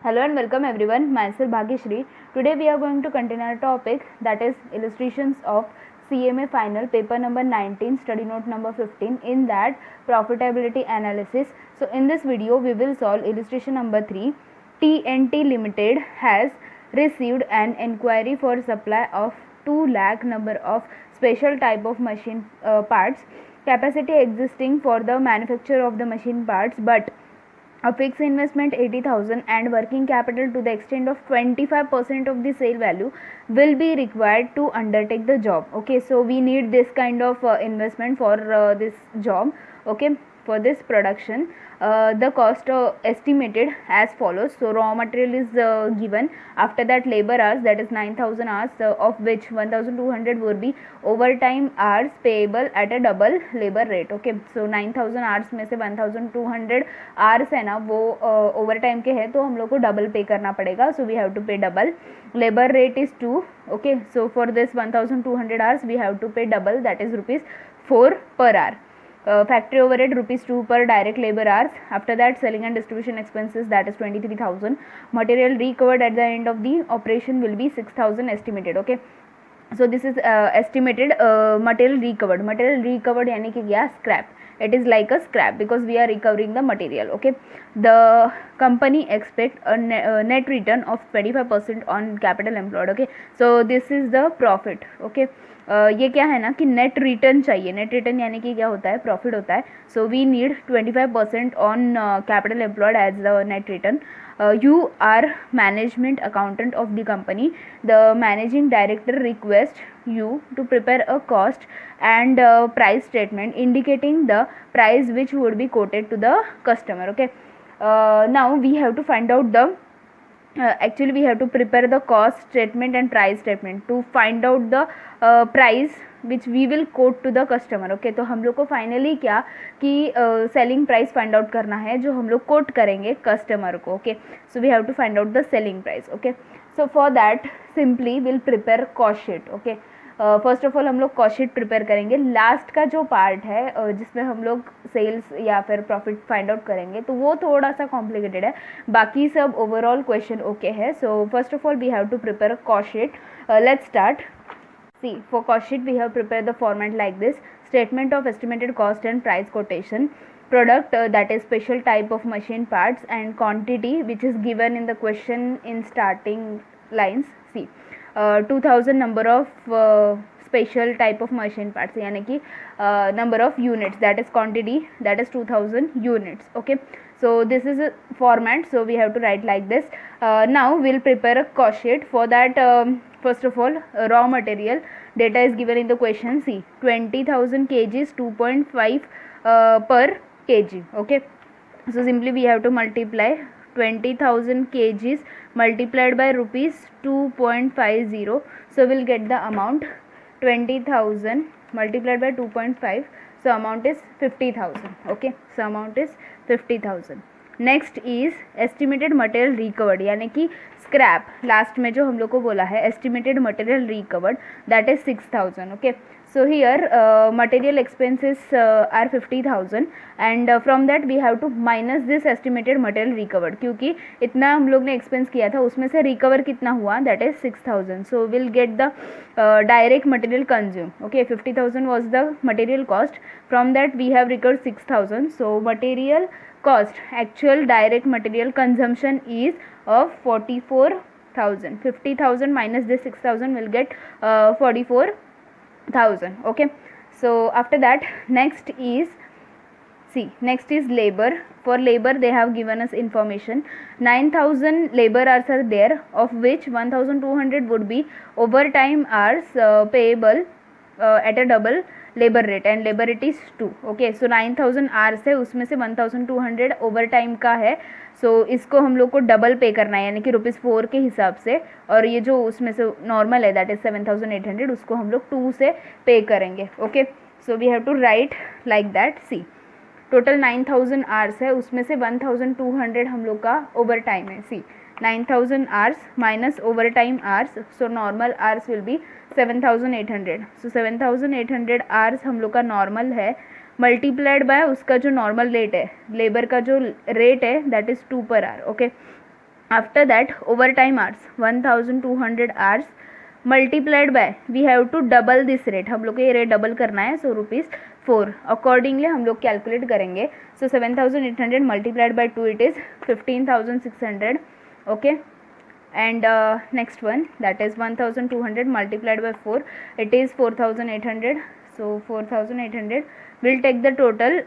Hello and welcome everyone. Myself Bhagyashree. Today we are going to continue our topic, that is illustrations of CMA final paper number 19, study note number 15, in that profitability analysis. So in this video we will solve illustration number 3. TNT Limited has received an inquiry for supply of 2 lakh number of special type of machine parts, capacity existing for the manufacture of the machine parts, but a fixed investment 80,000 and working capital to the extent of 25% of the sale value will be required to undertake the job. Okay, so we need this kind of investment for this job. Okay, for this production. The cost estimated as follows. So raw material is given. After that labor hours, that is 9,000 hours, of which 1,200 would be overtime hours payable at a double labor rate. Okay, so 9,000 hours में से 1,200 hours है ना, वो overtime के है, तो हम लोग को डबल पे करना पड़ेगा. सो वी हैव टू पे double. Labour rate is 2. Okay, so for this 1,200 hours we have to pay double, that is ₹4 per hour. Factory overhead ₹2 per direct labor hours. After that selling and distribution expenses, that is 23,000. Material recovered at the end of the operation will be 6,000 estimated. Okay, so this is estimated material recovered. Material recovered यानी कि क्या, scrap. It is like a scrap because we are recovering the material. Okay, the company expect a net return of 25% on capital employed. Okay, so this is the profit. Okay, ये क्या है ना कि net return चाहिए. Net return यानी कि क्या होता है, प्रॉफिट होता है. So we need 25% on capital employed as the net return. You are management accountant of the company. The managing director requests you to prepare a cost and price statement indicating the price which would be quoted to the customer. Okay, now we have to find out the actually we have to prepare the cost statement and price statement to find out the price which we will quote to the customer. Okay, तो हम लोग को finally क्या कि selling price find out करना है जो हम लोग कोट करेंगे कस्टमर को. Okay, so we have to find out the selling price. Okay, so for that simply will prepare cost sheet. Okay, first of all हम लोग कॉस्ट शीट प्रिपेयर करेंगे. लास्ट का जो पार्ट है जिसमें हम लोग सेल्स या फिर प्रॉफिट फाइंड आउट करेंगे, तो वो थोड़ा सा कॉम्प्लिकेटेड है. बाकी सब ओवरऑल क्वेश्चन ओके है. So first of all we have to prepare a cost sheet. Let's start. See, for cost sheet we have prepared the format like this: statement of estimated cost and price quotation, product that is special type of machine parts, and quantity which is given in the question in starting lines. See, 2,000 number of special type of machine parts, यानी कि number of units, that is quantity, that is 2,000 units. Okay, so this is a format, so we have to write like this. Now we'll prepare a cost sheet. For that, first of all, raw material data is given in the question. See, 20,000 kgs 2.5 per kg. Okay, so simply we have to multiply 20,000 kgs multiplied by ₹2.50. So we'll get the amount 20,000 multiplied by 2.5, so amount is 50,000. Okay, so amount is 50,000. Next is estimated material recovered, यानी कि scrap. Last में जो हम लोग को बोला है estimated material recovered, that is 6,000. Okay, so here material expenses are 50,000 and from that we have to minus this estimated material recovered, क्योंकि इतना हम लोग ने एक्सपेंस किया था उसमें से रिकवर कितना हुआ, that is 6,000. So will get the direct material consume. Okay, 50,000 was the material cost. From that we have recovered 6,000. So material cost, actual direct material consumption is of 44,000. 50,000 minus this 6,000 will get 44,000. Okay, so after that next is, see, next is labor. For labor they have given us information. 9,000 labor hours are there, of which 1,200 would be overtime hours payable at a double labour rate and labour rate is 2. Okay, so 9,000 hours है, उसमें से 1,200 over time का है. सो इसको हम लोग को double पे करना है, यानी कि ₹4 के हिसाब से. और ये जो उसमें से नॉर्मल है दैट इज 7,800, उसको हम लोग 2 से पे करेंगे. Okay, so we have to write like that. See, total 9,000 hours है, उसमें से 1,200 हम लोग का ओवर टाइम है. सी, 9,000 hours minus overtime hours, so normal hours will be 7,800. so 7,800 hours हम लोग का नॉर्मल है, मल्टीप्लाइड बाय उसका जो नॉर्मल रेट है, लेबर का जो रेट है, that is 2 per hour. Okay, after that over time hours 1200 hours multiplied by, we have to double this rate, हम लोग को ये रेट डबल करना है, सो ₹4 अकॉर्डिंगली हम लोग कैलकुलेट करेंगे. सो 7800 multiplied by 2 it is 15,600. Okay, and next one, that is 1200 multiplied by 4, it is 4800. So 4800 will take the total,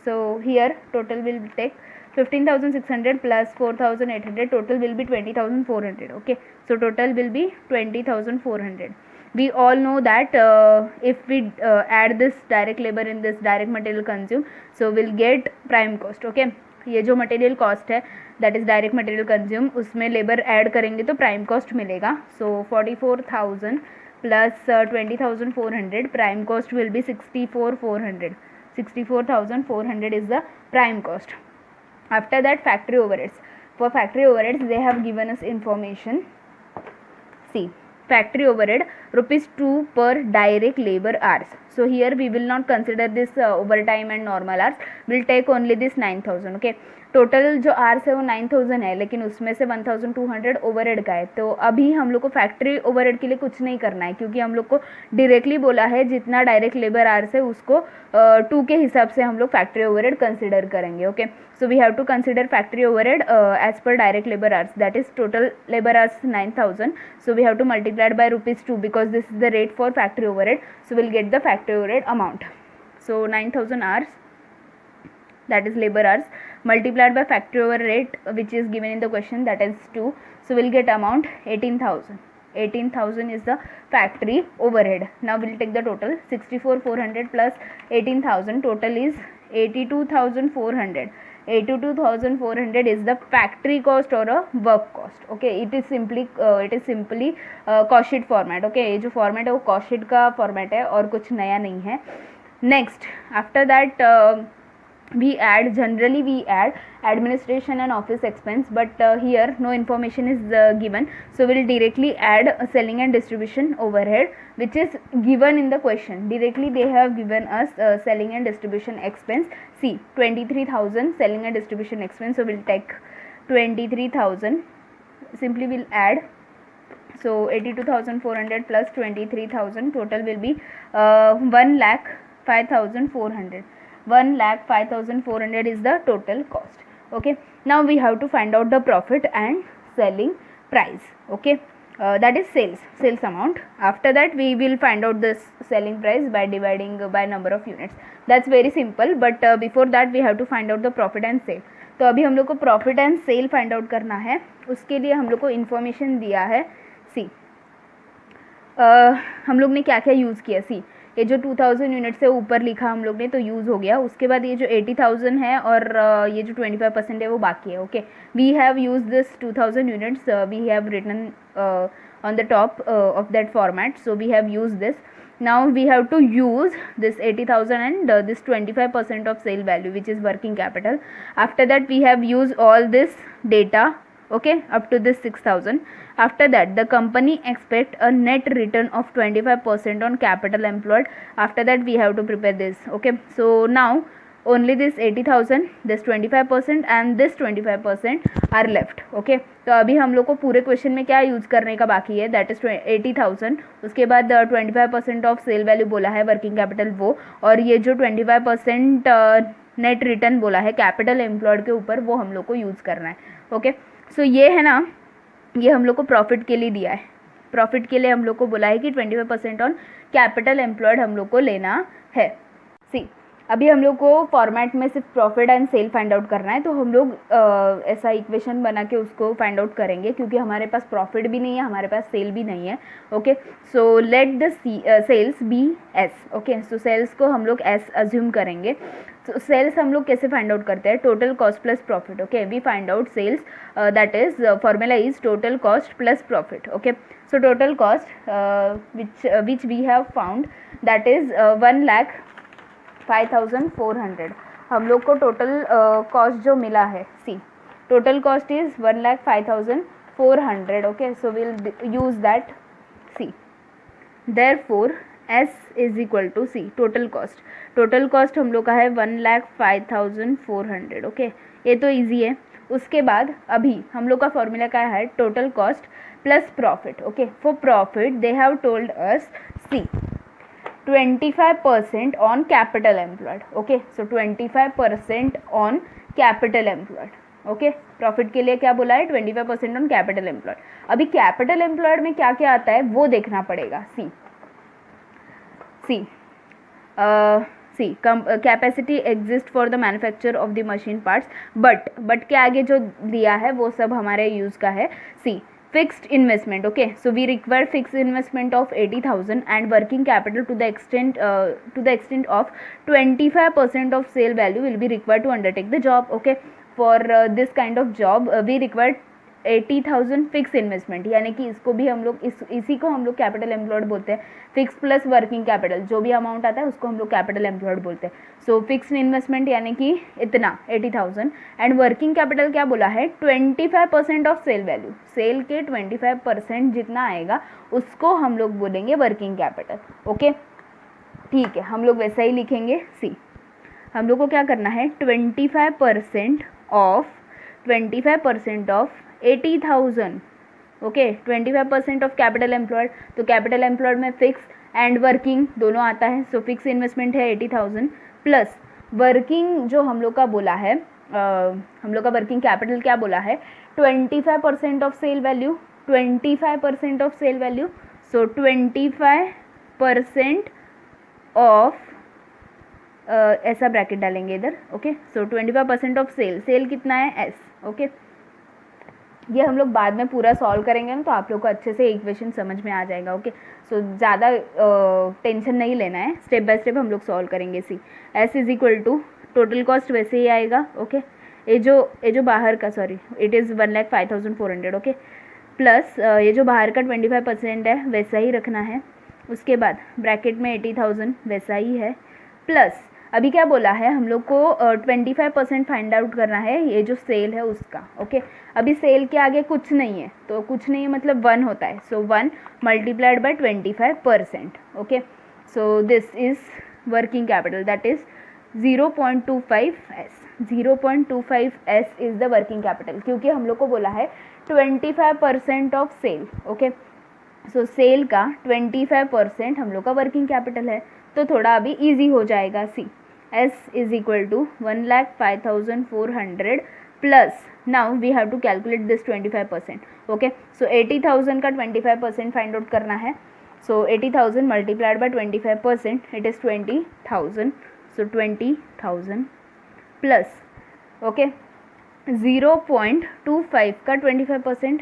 so here total will take 15,600 plus 4,800, total will be 20,400. okay, so total will be 20,400. We all know that if we add this direct labor in this direct material consumed, so we'll get prime cost. okay, ये जो material cost है that is direct material consume, उसमें labour add करेंगे तो prime cost मिलेगा. सो 44,000 plus 20,400, prime cost will be 64,400. 64,400 is the prime cost. After that, factory overheads. For factory overheads, they have given us information. See, factory overhead ₹2 per direct labor hours. So here we will not consider this overtime and normal hours. We'll take only this 9,000. okay, total जो hours है वो 9,000 है, लेकिन उसमें से 1,200 overhead का है. तो अभी हम लोग को फैक्ट्री ओवरहेड के लिए कुछ नहीं करना है, क्योंकि हम लोग को डायरेक्टली बोला है जितना डायरेक्ट लेबर आर्स है उसको 2 के हिसाब से हम लोग फैक्ट्री ओवरहेड कंसिडर करेंगे. Okay, so we have to consider factory overhead as per direct labour hours, that is total labour hours 9,000. So we have to multiplied by ₹2 because this is the rate for factory overhead. So will get the factory overhead amount. So 9,000 hours, that is labor hours, multiplied by factory overhead rate which is given in the question, that is 2. So we'll get amount 18,000. 18,000 is the factory overhead. Now we'll take the total. 64,400 plus 18,000, total is 82,400. 82,400 is the factory cost or a work cost. okay, it is simply cost sheet format. okay, ये जो format है वो cost sheet का format है और कुछ नया नहीं है. Next, after that generally we add administration and office expense, but here no information is given, so we'll directly add selling and distribution overhead, which is given in the question. Directly they have given us selling and distribution expense. See, 23,000 selling and distribution expense, so we'll take 23,000, simply we'll add. So 82,400 plus 23,000, total will be 1,05,400. 1,05,400 is the total cost. okay, now we have to find out the profit and selling price. okay, that is sales amount. After that we will find out this selling price by dividing by number of units. That's very simple, but before that we have to find out the profit and sale. तो अभी हम लोग को profit and sale find out करना है. उसके लिए हम लोग को इन्फॉर्मेशन दिया है. सी, हम लोग ने क्या क्या यूज़ किया. सी, ये जो 2000 यूनिट से ऊपर लिखा हम लोग ने तो यूज़ हो गया. उसके बाद ये जो 80,000 है और ये जो 25% है वो बाकी है. Okay, we have use this 2000 units, we have written on the top of that format, so we have used this. Now we have to use this 80,000 and this 25% of sale value, which is working capital. After that we have used all this data, okay, up to this 6,000. After that the company expect a net return of 25% on capital employed. After that we have to prepare this. okay, so now only this 80,000, this 25% and this 25% are left. okay, तो अभी हम लोग को पूरे question में क्या use करने का बाकी है, दैट इज 80,000. उसके बाद 25% ऑफ सेल वैल्यू बोला है वर्किंग कैपिटल वो, और ये जो 25% नेट रिटर्न बोला है कैपिटल एम्प्लॉयड के ऊपर, वो हम लोग को यूज़ करना है. ओके, सो ये है ना, ये हम लोग को प्रॉफिट के लिए दिया है. प्रॉफिट के लिए हम लोग को बोला है कि 25% ऑन कैपिटल एम्प्लॉयड हम लोग को लेना है. सी, अभी हम लोग को फॉर्मेट में सिर्फ profit and sale find out करना है, तो हम लोग ऐसा इक्वेशन बना के उसको फाइंड आउट करेंगे, क्योंकि हमारे पास प्रॉफिट भी नहीं है, हमारे पास सेल भी नहीं है. Okay, so let the sales be S. Okay, so sales को हम लोग एस अज्यूम करेंगे. तो सेल्स हम लोग कैसे फाइंड आउट करते हैं, total cost plus profit. Okay, we find out sales, that is formula is total cost plus profit. Okay, so total cost which we have found, that is 1,05,400. हम लोग को टोटल कॉस्ट जो मिला है, see, total cost is 1,05,400. Okay, so will use that. See, therefore S is equal to C, total cost. Total cost हम लोग का है 1,05,400. ओके, ये तो ईजी है. उसके बाद अभी हम लोग का फॉर्मूला क्या है, total cost plus profit. Okay, for profit they have told us see 25% on capital employed. Okay, so 25% on capital employed. Okay, profit के लिए क्या बोला है, 25% ऑन कैपिटल एम्प्लॉयड. अभी कैपिटल एम्प्लॉयड में क्या क्या आता है वो देखना पड़ेगा. See capacity exist for the manufacture of the machine parts, but के आगे जो दिया है वो सब हमारे यूज़ का है. सी fixed investment. Okay, so we require fixed investment of 80,000 and working capital to the extent of 25% of sale value will be required to undertake the job. Okay, for this kind of job we require 80,000 fix investment, यानी कि इसको भी हम लोग इसी को हम लोग कैपिटल एम्प्लॉयड बोलते हैं. फिक्स प्लस वर्किंग कैपिटल, जो भी अमाउंट आता है उसको हम लोग कैपिटल एम्प्लॉयड बोलते हैं. सो फिक्स इन्वेस्टमेंट यानी कि इतना 80,000 एंड वर्किंग कैपिटल क्या बोला है, 25% ऑफ सेल वैल्यू. सेल के 25% जितना आएगा उसको हम लोग बोलेंगे वर्किंग कैपिटल. ओके, ठीक है, हम लोग वैसा ही लिखेंगे. सी हम लोग को क्या करना है, 25% of 80,000. Okay, 25% of capital employed. तो कैपिटल एम्प्लॉयड में फिक्स एंड वर्किंग दोनों आता है. सो फिक्स इन्वेस्टमेंट है 80,000 प्लस वर्किंग जो हम लोग का बोला है, हम लोग का वर्किंग कैपिटल क्या बोला है, 25% of sale value. 25% of sale value, so 25% of ऐसा ब्रैकेट डालेंगे इधर. ओके, सो 25% ऑफ सेल कितना है, एस. ओके, ये हम लोग बाद में पूरा सॉल्व करेंगे ना, तो आप लोग को अच्छे से इक्वेशन समझ में आ जाएगा. ओके, सो ज़्यादा टेंशन नहीं लेना है, स्टेप बाय स्टेप हम लोग सॉल्व करेंगे. See S is equal to total cost वैसे ही आएगा. ओके, ये जो बाहर का, sorry, it is 1,05,400. Okay, plus ये जो बाहर का 25% है वैसा ही रखना है. उसके बाद ब्रैकेट में 80,000 वैसा ही है, प्लस अभी क्या बोला है, हम लोग को 25% फाइंड आउट करना है ये जो सेल है उसका. ओके, अभी सेल के आगे कुछ नहीं है, तो कुछ नहीं है मतलब 1 होता है. So 1 multiplied by 25%. Okay, so this is working capital, that is 0.25s. 0.25s is the working capital, क्योंकि हम लोग को बोला है 25% of sale. Okay, so sale का 25% हम लोग का वर्किंग कैपिटल है, तो थोड़ा अभी इजी हो जाएगा. See S is equal to 1,05,400 plus now we have to calculate this 25%. Okay, so 80,000 का 25% फाइंड आउट करना है. So 80,000 multiplied by 25%, it is 20,000. So 20,000 plus, okay, 0.25 का 25%.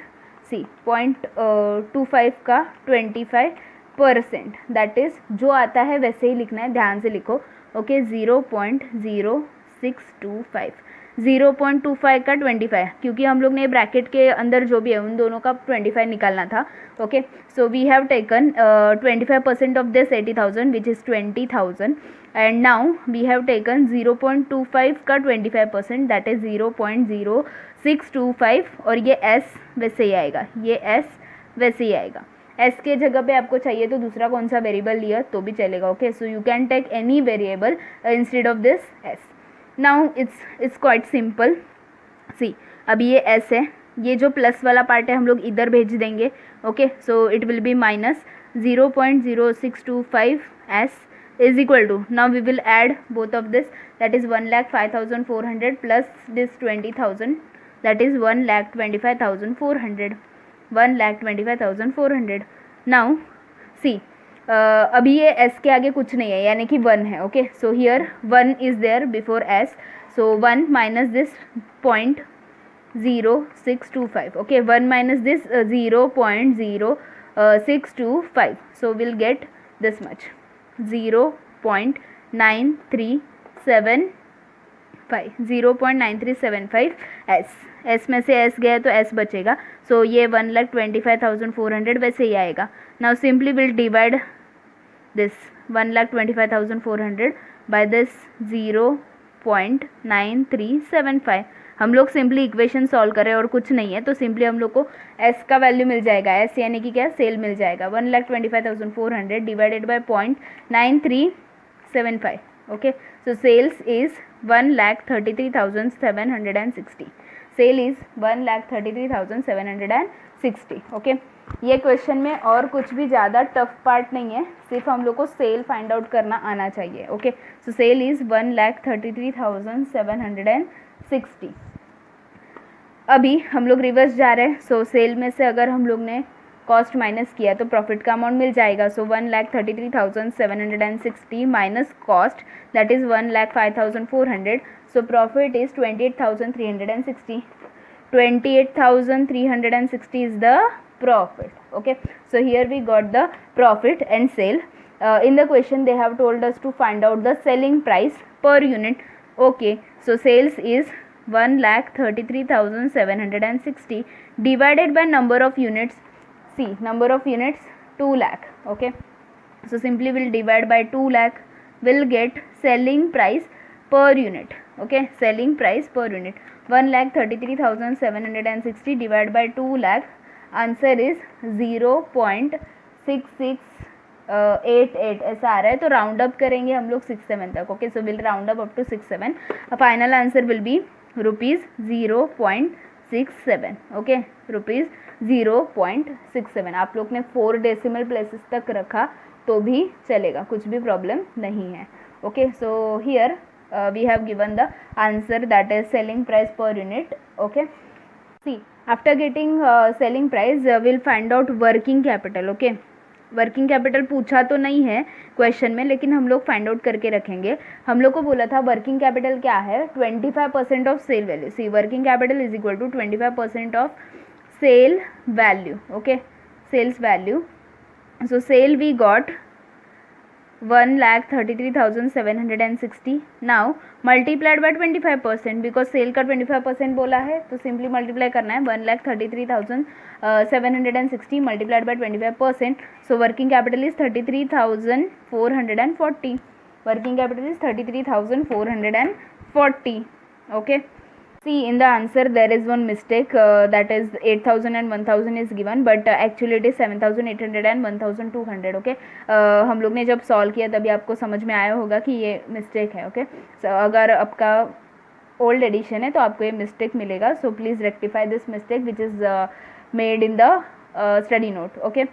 सी 0.25 का 25%, दैट इज़ जो आता है वैसे ही लिखना है, ध्यान से लिखो. ओके, 0.0625. 0.25 का 25, क्योंकि हम लोग ने ब्रैकेट के अंदर जो भी है उन दोनों का 25 निकालना था. Okay, so we have taken 25% of this 80,000 which is 20,000 and now we have taken 0.25 का 25%, दैट इज़ 0.0625. और ये एस वैसे ही आएगा, ये एस वैसे ही आएगा. एस के जगह पे आपको चाहिए तो दूसरा कौन सा वेरिएबल लिया तो भी चलेगा. Okay, so you can take any variable instead of this S. Now it's quite simple. See अभी ये एस है, ये जो प्लस वाला पार्ट है हम लोग इधर भेज देंगे. Okay, so it will be minus 0.0625 S is equal to, now we will add both of this, that is 1,05,400 plus this 20,000, that is 1,25,400. 1,25,400. now see अभी ये s के आगे कुछ नहीं है, यानी कि 1 है. Okay, so here 1 is there before s, so 1 minus this 0.0625. okay, 1 minus this 0.0625, so we'll get this much, 0.9375. 0.9375 S में से एस गया तो एस बचेगा. सो ये 1,25,400 वैसे ही आएगा. Now simply will divide this 1,25,400 by this 0.9375. हम लोग सिंपली इक्वेशन सॉल्व करें और कुछ नहीं है, तो सिंपली हम लोग को एस का वैल्यू मिल जाएगा. एस यानी कि क्या, सेल मिल जाएगा. 1,25,400 divided by 0.9375. Okay, so sales is 1,33,760. Sale is 1,33,760. Okay, ये क्वेश्चन में और कुछ भी ज़्यादा टफ पार्ट नहीं है, सिर्फ हम लोग को सेल फाइंड आउट करना आना चाहिए. Okay, so sale is 1,33,760. अभी हम लोग रिवर्स जा रहे हैं. सो सेल में से अगर हम लोग ने कॉस्ट माइनस किया तो प्रॉफिट का अमाउंट मिल जाएगा. सो 1,33,760 minus cost, that is 1,05,400. So profit is 28,360. 28,360 is the profit. Okay, so here we got the profit and sale. In the question they have told us to find out the selling price per unit. Okay, so sales is 1,33,760 divided by number of units. See, number of units 2 lakh. Okay, so simply we'll divide by 2 lakh, we'll get selling price per unit. Okay, selling price per unit 1,33,760 divided by 2 lakh, answer is 0.6688 ऐसा आ रहा है. तो round up करेंगे हम लोग 67 तक. Okay, so will round up to 67. Final answer will be ₹0.67. Okay, ₹0.67. आप लोग ने 4 डेसिमल प्लेसेस तक रखा तो भी चलेगा, कुछ भी प्रॉब्लम नहीं है. Okay, so here we have given the answer, that is selling price per unit. Okay, see, after getting selling price we'll find out working capital. Okay, working capital पूछा तो नहीं है क्वेश्चन में, लेकिन हम लोग फाइंड आउट करके रखेंगे. हम लोग को बोला था वर्किंग कैपिटल क्या है, 25% of sale value. See, working capital is equal to 25% of sale value. Okay, sales value. So sale we got 1,33,760. Now multiplied by 25%, because sale का 25% बोला है तो सिंपली मल्टीप्लाई करना है. 1,33,760 multiplied by 25%. So working capital is 33,440. Working capital is 33,440. Okay, see, in the answer there is one mistake, that is 8,000 and 1,000 is given, but actually it is 7,800 and 1,200. okay, हम लोग ने जब solve किया तभी आपको समझ में आया होगा कि ये मिस्टेक है. ओके, सो अगर आपका ओल्ड एडिशन है तो आपको ये मिस्टेक मिलेगा. So please rectify this mistake which is made in the study note. Okay,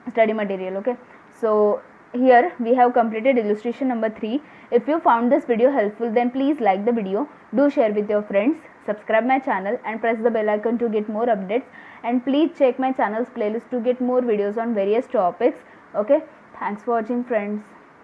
study material. Okay, so here we have completed illustration number 3. If you found this video helpful, then please like the video, do share with your friends, subscribe my channel and press the bell icon to get more updates, and please check my channel's playlist to get more videos on various topics. Okay, thanks for watching friends.